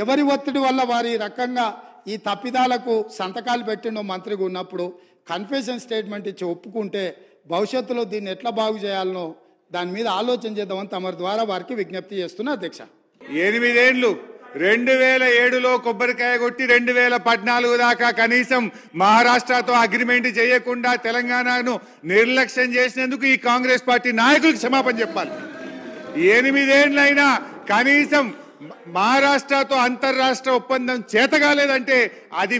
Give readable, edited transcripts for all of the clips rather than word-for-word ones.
ఎవరి ఒత్తిడి వల్ల వారి రకంగా ఈ తప్పిదాలకు సంతకాలు పెట్టిండో మంత్రిగా ఉన్నప్పుడు కన్ఫెషన్ స్టేట్మెంట్ ఇచ్చి ఒప్పుకుంటే భవిష్యత్తులో దీన్ని ఎట్లా బాగు చేయాలనో దాని మీద ఆలోచన చేద్దామని తమ ద్వారా వారికి విజ్ఞప్తి చేస్తున్నా అధ్యక్ష. 8 ఏళ్లు 2007లో కొబ్బరికాయ కొట్టి 2014 దాకా కనీసం మహారాష్ట్రతో అగ్రిమెంట్ చేయకుండా తెలంగాణను నిర్లక్ష్యం చేసినందుకు ఈ కాంగ్రెస్ పార్టీ నాయకులకు క్షమాపణ చెప్పాలి. 8 ఏళ్లైనా కనీసం మహారాష్ట్రతో అంతర్రాష్ట్ర ఒప్పందం చేతగాలేదంటే అది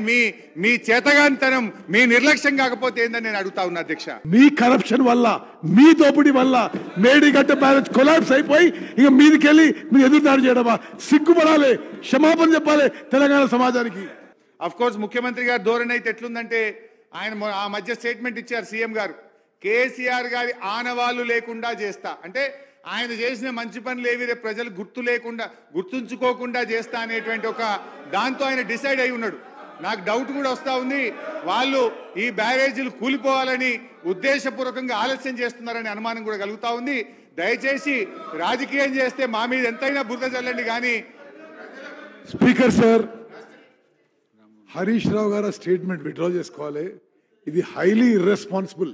మీ చేతగానితనం, మీ నిర్లక్ష్యం కాకపోతే ఏందని నేను అడుగుతా ఉన్నా అధ్యక్ష. మీ కరప్షన్ వల్ల, మీ దోపిడీ వల్ల మేడిగడ్డ బ్యారేజ్ కొలాప్స్ అయిపోయి ఇక మీదికెళ్ళి మీరు ఎదురుదాడి చేయడమా? సిగ్గుపడాలి, క్షమాపణ చెప్పాలి తెలంగాణ సమాజానికి. అఫ్ కోర్స్ ముఖ్యమంత్రి గారు ధోరణి అయితే ఎట్లుందంటే ఆయన ఆ మధ్య స్టేట్మెంట్ ఇచ్చారు సీఎం గారు, కేసీఆర్ గారి ఆనవాళ్లు లేకుండా చేస్తా అంటే ఆయన చేసిన మంచి పనులు ఏవి రేపు ప్రజలు గుర్తుంచుకోకుండా చేస్తా అనేటువంటి ఒక దాంతో ఆయన డిసైడ్ అయి ఉన్నాడు. నాకు డౌట్ కూడా వస్తా ఉంది, వాళ్ళు ఈ బ్యారేజీలు కూలిపోవాలని ఉద్దేశపూర్వకంగా ఆలస్యం చేస్తున్నారనే అనుమానం కూడా కలుగుతా ఉంది. దయచేసి రాజకీయం చేస్తే మా మీద ఎంతైనా బురద చల్లండి కానీ. స్పీకర్ సార్, హరీష్ రావు గారు స్టేట్మెంట్ విత్డ్రా చేసుకోవాలి. ఇది హైలీ ఇర్రెస్పాన్సిబుల్.